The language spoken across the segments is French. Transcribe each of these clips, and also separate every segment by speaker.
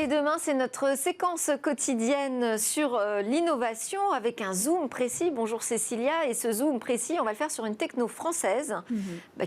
Speaker 1: Et demain, c'est notre séquence quotidienne sur l'innovation avec un zoom précis. Bonjour Cécilia, et ce zoom précis, on va le faire sur une techno française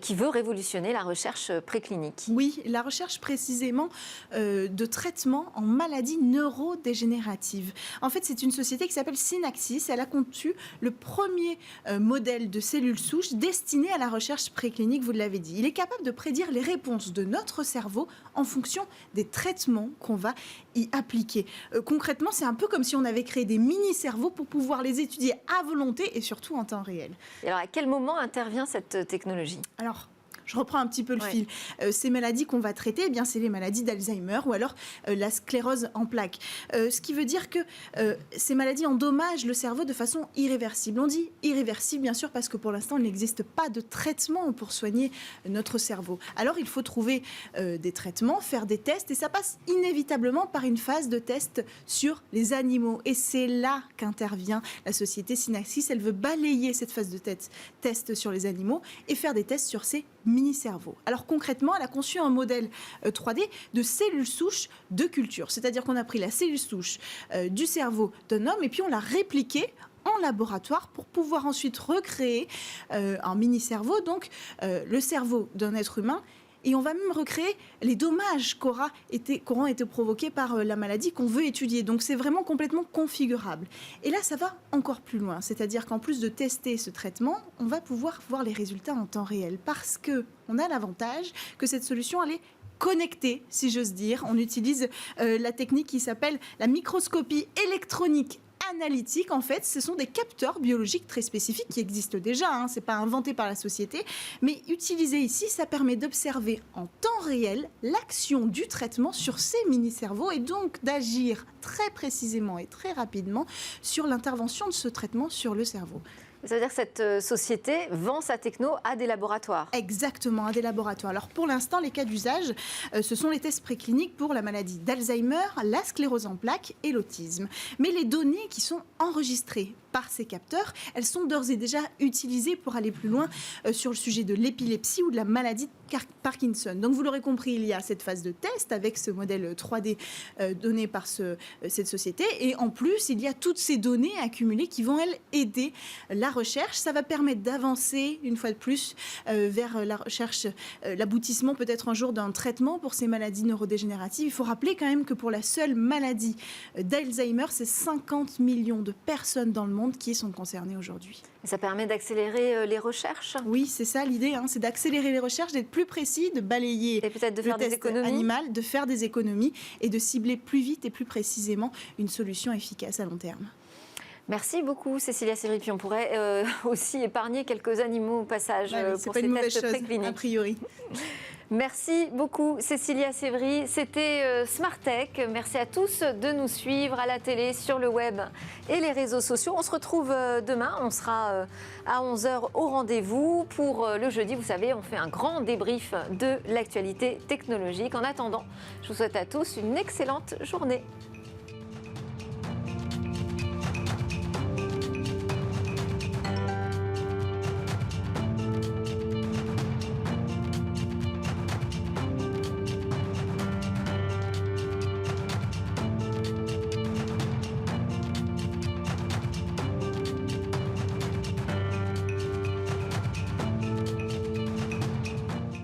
Speaker 1: qui veut révolutionner la recherche préclinique.
Speaker 2: Oui, la recherche précisément de traitements en maladies neurodégénératives. En fait, c'est une société qui s'appelle Synaxis. Elle a conçu le premier modèle de cellules souches destiné à la recherche préclinique, vous l'avez dit. Il est capable de prédire les réponses de notre cerveau en fonction des traitements qu'on va y appliquer. Concrètement, c'est un peu comme si on avait créé des mini-cerveaux pour pouvoir les étudier à volonté et surtout en temps réel.
Speaker 1: Et alors, à quel moment intervient cette technologie ?
Speaker 2: Alors, je reprends un petit peu le fil. Ces maladies qu'on va traiter, eh bien, c'est les maladies d'Alzheimer ou alors la sclérose en plaques. Ce qui veut dire que ces maladies endommagent le cerveau de façon irréversible. On dit irréversible, bien sûr, parce que pour l'instant, il n'existe pas de traitement pour soigner notre cerveau. Alors, il faut trouver des traitements, faire des tests, et ça passe inévitablement par une phase de test sur les animaux. Et c'est là qu'intervient la société Synaxis. Elle veut balayer cette phase de test sur les animaux et faire des tests sur ces mini-cerveau. Alors concrètement, elle a conçu un modèle 3D de cellules souches de culture. C'est-à-dire qu'on a pris la cellule souche du cerveau d'un homme et puis on l'a répliquée en laboratoire pour pouvoir ensuite recréer un mini-cerveau, donc le cerveau d'un être humain. Et on va même recréer les dommages qu'auront été provoqués par la maladie qu'on veut étudier. Donc c'est vraiment complètement configurable. Et là, ça va encore plus loin. C'est-à-dire qu'en plus de tester ce traitement, on va pouvoir voir les résultats en temps réel. Parce qu'on a l'avantage que cette solution, elle est connectée, si j'ose dire. On utilise la technique qui s'appelle la microscopie électronique analytique. En fait, ce sont des capteurs biologiques très spécifiques qui existent déjà, c'est pas inventé par la société, mais utilisé ici, ça permet d'observer en temps réel l'action du traitement sur ces mini-cerveaux et donc d'agir très précisément et très rapidement sur l'intervention de ce traitement sur le cerveau.
Speaker 1: Ça veut dire que cette société vend sa techno à des laboratoires.
Speaker 2: Exactement, à des laboratoires. Alors pour l'instant, les cas d'usage, ce sont les tests précliniques pour la maladie d'Alzheimer, la sclérose en plaques et l'autisme. Mais les données qui sont enregistrées par ces capteurs, elles sont d'ores et déjà utilisées pour aller plus loin sur le sujet de l'épilepsie ou de la maladie de Parkinson. Donc vous l'aurez compris, il y a cette phase de test avec ce modèle 3D donné par cette société. Et en plus, il y a toutes ces données accumulées qui vont, elles, aider la recherche. Ça va permettre d'avancer, une fois de plus, vers la recherche, l'aboutissement peut-être un jour d'un traitement pour ces maladies neurodégénératives. Il faut rappeler quand même que pour la seule maladie d'Alzheimer, c'est 50 millions de personnes dans le monde qui sont concernées aujourd'hui.
Speaker 1: Ça permet d'accélérer les recherches ?
Speaker 2: Oui, c'est ça l'idée, c'est d'accélérer les recherches, d'être plus précis, de balayer
Speaker 1: et peut-être de faire des économies
Speaker 2: animal, de faire des économies et de cibler plus vite et plus précisément une solution efficace à long terme.
Speaker 1: Merci beaucoup Cécilia Sévry. Puis on pourrait aussi épargner quelques animaux au passage pour ces tests précliniques.
Speaker 2: A priori.
Speaker 1: Merci beaucoup Cécilia Sévry. C'était Smart Tech. Merci à tous de nous suivre à la télé, sur le web et les réseaux sociaux. On se retrouve demain. On sera à 11h au rendez-vous. Pour le jeudi, vous savez, on fait un grand débrief de l'actualité technologique. En attendant, je vous souhaite à tous une excellente journée.